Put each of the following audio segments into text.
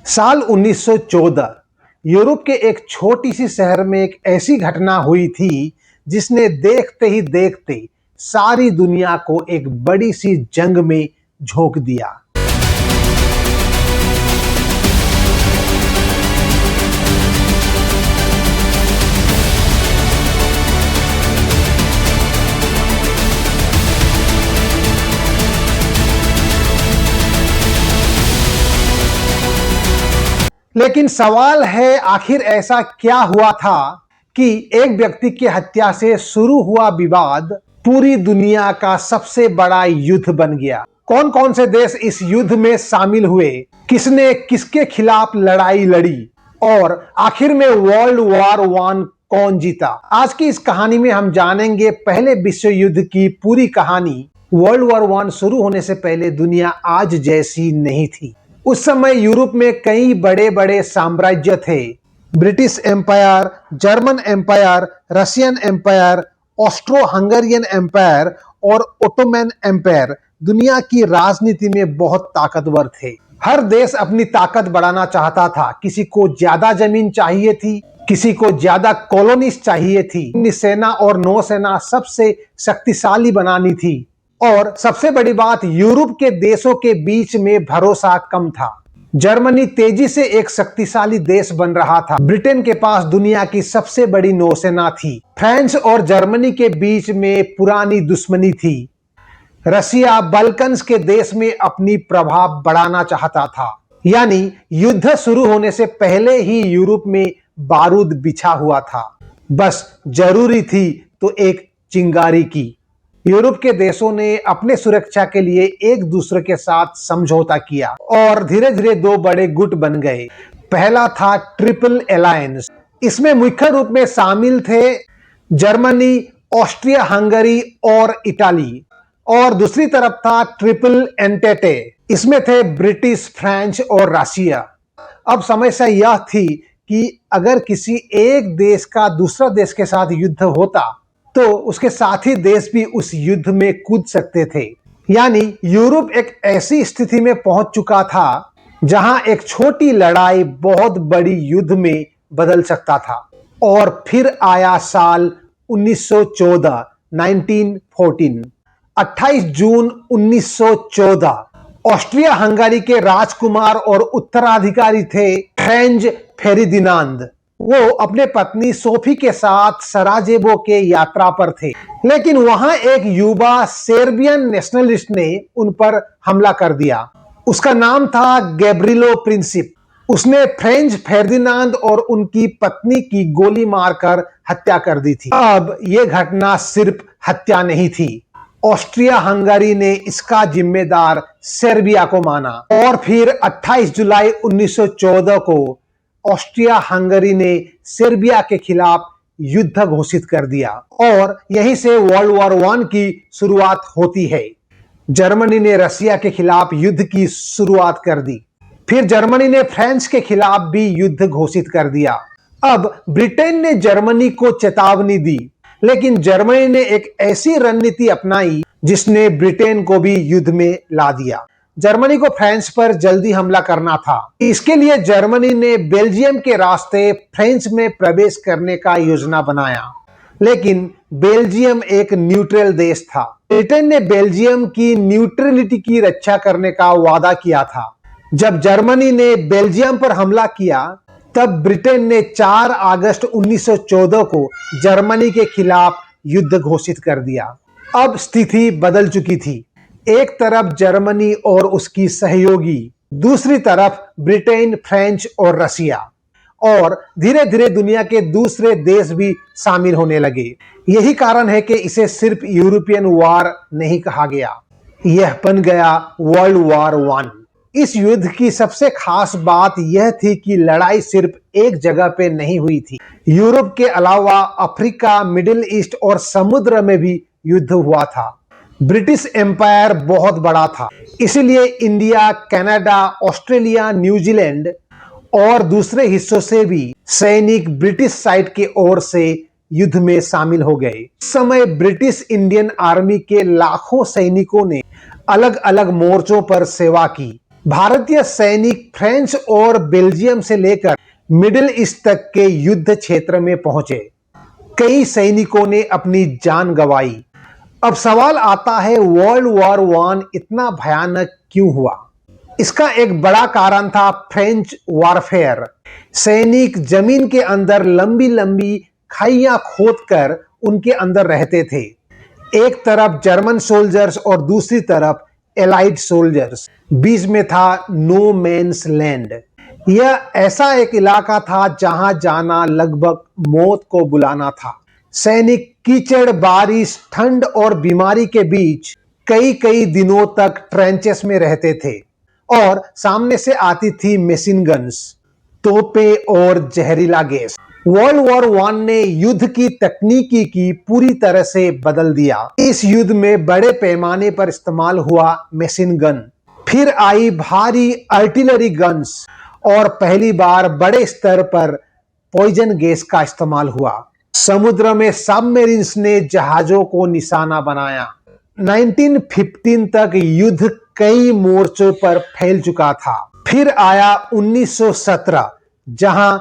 साल 1914 यूरोप के एक छोटी सी शहर में एक ऐसी घटना हुई थी जिसने देखते ही देखते सारी दुनिया को एक बड़ी सी जंग में झोंक दिया। लेकिन सवाल है, आखिर ऐसा क्या हुआ था कि एक व्यक्ति की हत्या से शुरू हुआ विवाद पूरी दुनिया का सबसे बड़ा युद्ध बन गया। कौन कौन से देश इस युद्ध में शामिल हुए, किसने किसके खिलाफ लड़ाई लड़ी और आखिर में वर्ल्ड वॉर वन कौन जीता। आज की इस कहानी में हम जानेंगे पहले विश्व युद्ध की पूरी कहानी। वर्ल्ड वॉर वन शुरू होने से पहले दुनिया आज जैसी नहीं थी। उस समय यूरोप में कई बड़े बड़े साम्राज्य थे। British empire, German empire, Russian empire, Austro Hungarian empire और ओटोमन एम्पायर दुनिया की राजनीति में बहुत ताकतवर थे। हर देश अपनी ताकत बढ़ाना चाहता था। किसी को ज्यादा जमीन चाहिए थी, किसी को ज्यादा कॉलोनीज चाहिए थी, अपनी सेना और नौसेना सबसे शक्तिशाली बनानी थी और सबसे बड़ी बात, यूरोप के देशों के बीच में भरोसा कम था। जर्मनी तेजी से एक शक्तिशाली देश बन रहा था। ब्रिटेन के पास दुनिया की सबसे बड़ी नौसेना थी। फ्रांस और जर्मनी के बीच में पुरानी दुश्मनी थी। रशिया बल्कन्स के देश में अपनी प्रभाव बढ़ाना चाहता था। यानी युद्ध शुरू होने से पहले ही यूरोप में बारूद बिछा हुआ था। बस जरूरी थी तो एक चिंगारी की। यूरोप के देशों ने अपने सुरक्षा के लिए एक दूसरे के साथ समझौता किया और धीरे धीरे दो बड़े गुट बन गए। पहला था ट्रिपल अलायंस। इसमें मुख्य रूप में शामिल थे जर्मनी, ऑस्ट्रिया हंगरी और इटाली, और दूसरी तरफ था ट्रिपल एंटेटे। इसमें थे ब्रिटिश, फ्रांस और रशिया। अब समस्या यह थी कि अगर किसी एक देश का दूसरा देश के साथ युद्ध होता तो उसके साथी देश भी उस युद्ध में कूद सकते थे। यानी यूरोप एक ऐसी स्थिति में पहुंच चुका था जहां एक छोटी लड़ाई बहुत बड़ी युद्ध में बदल सकता था। और फिर आया साल 1914, 1914। 28 जून 1914 ऑस्ट्रिया हंगरी के राजकुमार और उत्तराधिकारी थे फ्रेंज फेर्डिनांड। वो अपने पत्नी सोफी के साथ सराजेवो के यात्रा पर थे, लेकिन वहां एक युवा सर्बियन नेशनलिस्ट ने उन पर हमला कर दिया। उसका नाम था गैब्रिलो प्रिंसिप। उसने फ्रेंच फेर्डिनांड और उनकी पत्नी की गोली मारकर हत्या कर दी थी। अब यह घटना सिर्फ हत्या नहीं थी। ऑस्ट्रिया हंगरी ने इसका जिम्मेदार सर्बिया को माना और फिर 28 जुलाई 1914 को ऑस्ट्रिया हंगरी ने सर्बिया के खिलाफ युद्ध घोषित कर दिया और यहीं से वर्ल्ड वॉर वन की शुरुआत होती है। जर्मनी ने रशिया के खिलाफ युद्ध की शुरुआत कर दी। फिर जर्मनी ने फ्रांस के खिलाफ भी युद्ध घोषित कर दिया। अब ब्रिटेन ने जर्मनी को चेतावनी दी, लेकिन जर्मनी ने एक ऐसी रणनीति अपनाई जिसने ब्रिटेन को भी युद्ध में ला दिया। जर्मनी को फ्रांस पर जल्दी हमला करना था। इसके लिए जर्मनी ने बेल्जियम के रास्ते फ्रांस में प्रवेश करने का योजना बनाया, लेकिन बेल्जियम एक न्यूट्रल देश था। ब्रिटेन ने बेल्जियम की न्यूट्रलिटी की रक्षा करने का वादा किया था। जब जर्मनी ने बेल्जियम पर हमला किया तब ब्रिटेन ने 4 अगस्त 1914 को जर्मनी के खिलाफ युद्ध घोषित कर दिया। अब स्थिति बदल चुकी थी। एक तरफ जर्मनी और उसकी सहयोगी, दूसरी तरफ ब्रिटेन, फ्रांस और रशिया, और धीरे धीरे दुनिया के दूसरे देश भी शामिल होने लगे। यही कारण है कि इसे सिर्फ यूरोपियन वॉर नहीं कहा गया, यह बन गया वर्ल्ड वॉर वन। इस युद्ध की सबसे खास बात यह थी कि लड़ाई सिर्फ एक जगह पे नहीं हुई थी। यूरोप के अलावा अफ्रीका, मिडिल ईस्ट और समुद्र में भी युद्ध हुआ था। ब्रिटिश एम्पायर बहुत बड़ा था, इसलिए इंडिया, कनाडा, ऑस्ट्रेलिया, न्यूजीलैंड और दूसरे हिस्सों से भी सैनिक ब्रिटिश साइड की ओर से युद्ध में शामिल हो गए। उस समय ब्रिटिश इंडियन आर्मी के लाखों सैनिकों ने अलग अलग मोर्चों पर सेवा की। भारतीय सैनिक फ्रांस और बेल्जियम से लेकर मिडिल ईस्ट तक के युद्ध क्षेत्र में पहुंचे। कई सैनिकों ने अपनी जान गंवाई। अब सवाल आता है, वर्ल्ड वॉर वन इतना भयानक क्यों हुआ? इसका एक बड़ा कारण था फ्रेंच वॉरफेयर। सैनिक जमीन के अंदर लंबी लंबी खाइयां खोदकर उनके अंदर रहते थे। एक तरफ जर्मन सोल्जर्स और दूसरी तरफ एलाइड सोल्जर्स। बीच में था नो मैन्स लैंड। यह ऐसा एक इलाका था जहां जाना लगभग मौत को बुलाना था। सैनिक कीचड़, बारिश, ठंड और बीमारी के बीच कई कई दिनों तक ट्रेंचेस में रहते थे और सामने से आती थी मशीन गन्स, तोपें और जहरीला गैस। वर्ल्ड वॉर वन ने युद्ध की तकनीकी की पूरी तरह से बदल दिया। इस युद्ध में बड़े पैमाने पर इस्तेमाल हुआ मशीन गन, फिर आई भारी आर्टिलरी गन्स और पहली बार बड़े स्तर पर पॉइजन गैस का इस्तेमाल हुआ। समुद्र में सबमरीन्स ने जहाजों को निशाना बनाया। 1915 तक युद्ध कई मोर्चों पर फैल चुका था। फिर आया 1917 जहां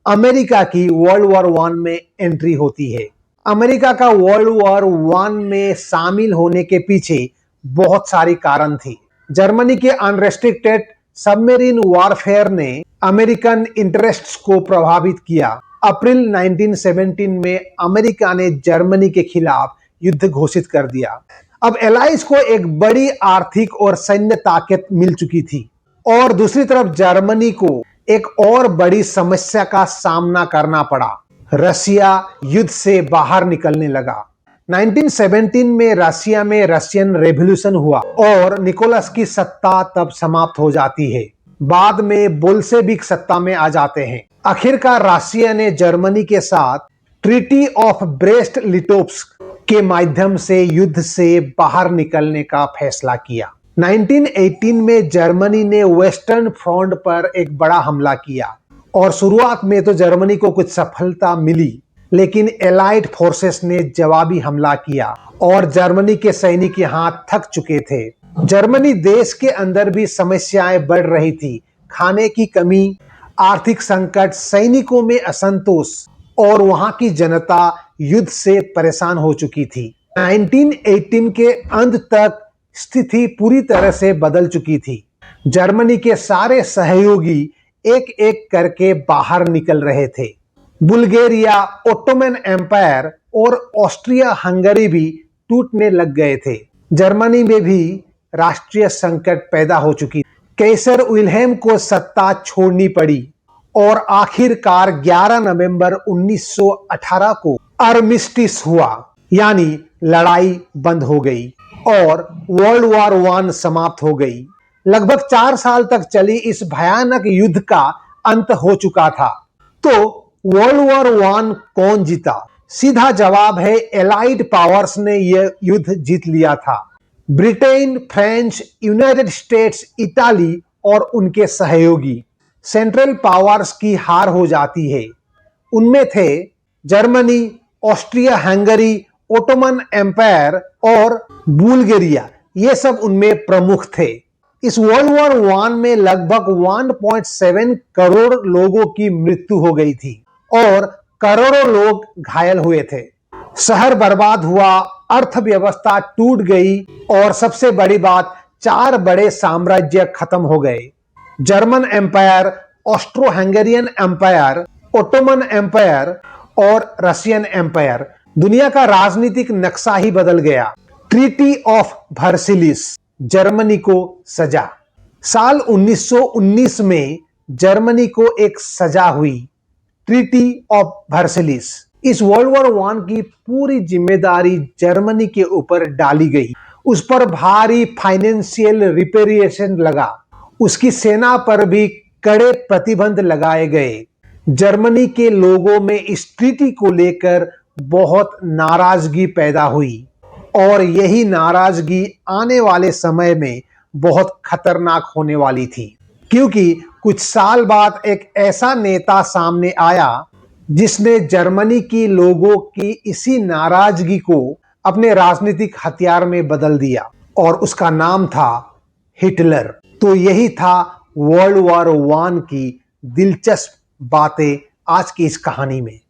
अमेरिका की वर्ल्ड वॉर वन में एंट्री होती है। अमेरिका का वर्ल्ड वॉर वन में शामिल होने के पीछे बहुत सारी कारण थी। जर्मनी के अनरेस्ट्रिक्टेड सबमरीन वॉरफेयर ने अमेरिकन इंटरेस्ट्स को प्रभावित किया। अप्रैल 1917 में अमेरिका ने जर्मनी के खिलाफ युद्ध घोषित कर दिया। अब एलाइज को एक बड़ी आर्थिक और सैन्य ताकत मिल चुकी थी और दूसरी तरफ जर्मनी को एक और बड़ी समस्या का सामना करना पड़ा। रशिया युद्ध से बाहर निकलने लगा। 1917 में रशिया में रशियन रेवोल्यूशन हुआ और निकोलस की सत्ता तब समाप्त हो जाती है। बाद में बोल्शेविक सत्ता में आ जाते हैं। आखिरकार रशिया ने जर्मनी के साथ ट्रीटी ऑफ ब्रेस्ट लिटोव्स्क के माध्यम से युद्ध से बाहर निकलने का फैसला किया। 1918 में जर्मनी ने वेस्टर्न फ्रंट पर एक बड़ा हमला किया और शुरुआत में तो जर्मनी को कुछ सफलता मिली, लेकिन एलाइड फोर्सेस ने जवाबी हमला किया और जर्मनी के सैनिक यहां थक चुके थे। जर्मनी देश के अंदर भी समस्याएं बढ़ रही थी। खाने की कमी, आर्थिक संकट, सैनिकों में असंतोष और वहां की जनता युद्ध से परेशान हो चुकी थी। 1918 के अंत तक स्थिति पूरी तरह से बदल चुकी थी। जर्मनी के सारे सहयोगी एक एक करके बाहर निकल रहे थे। बुल्गारिया, ओटोमन एम्पायर और ऑस्ट्रिया हंगरी भी टूटने लग गए थे। जर्मनी में भी राष्ट्रीय संकट पैदा हो चुकी। कैसर विल्हेम को सत्ता छोड़नी पड़ी और आखिरकार 11 नवंबर 1918 को आर्मिस्टिस हुआ, यानी लड़ाई बंद हो गई और वर्ल्ड वॉर वन समाप्त हो गई। लगभग 4 साल तक चली इस भयानक युद्ध का अंत हो चुका था। तो वर्ल्ड वॉर वन कौन जीता? सीधा जवाब है, एलाइड पावर्स ने यह युद्ध जीत लिया था। Britain, France, United states, Italy और उनके सहयोगी। सेंट्रल पावर्स की हार हो जाती है। उनमें थे Germany, Austria Hungary, Ottoman empire और बुल्गारिया। ये सब उनमें प्रमुख थे। इस वर्ल्ड वॉर वन में लगभग 1.7 करोड़ लोगों की मृत्यु हो गई थी और करोड़ों लोग घायल हुए थे। शहर बर्बाद हुआ, अर्थव्यवस्था टूट गई और सबसे बड़ी बात, 4 बड़े साम्राज्य खत्म हो गए। German empire, Austro Hungarian empire, Ottoman empire और रशियन एम्पायर। दुनिया का राजनीतिक नक्शा ही बदल गया। ट्रीटी ऑफ वर्साइल्स, जर्मनी को सजा। साल 1919 में जर्मनी को एक सजा हुई, ट्रीटी ऑफ वर्साइल्स। इस वर्ल्ड वॉर वन की पूरी जिम्मेदारी जर्मनी के ऊपर डाली गई। उस पर भारी फाइनेंशियल रिपेरिएशन लगा। उसकी सेना पर भी कड़े प्रतिबंध लगाए गए। जर्मनी के लोगों में इस ट्रीटी को लेकर बहुत नाराजगी पैदा हुई और यही नाराजगी आने वाले समय में बहुत खतरनाक होने वाली थी, क्योंकि कुछ साल बाद एक ऐसा नेता सामने आया जिसने जर्मनी की लोगों की इसी नाराजगी को अपने राजनीतिक हथियार में बदल दिया और उसका नाम था हिटलर। तो यही था वर्ल्ड वॉर 1 की दिलचस्प बातें आज की इस कहानी में।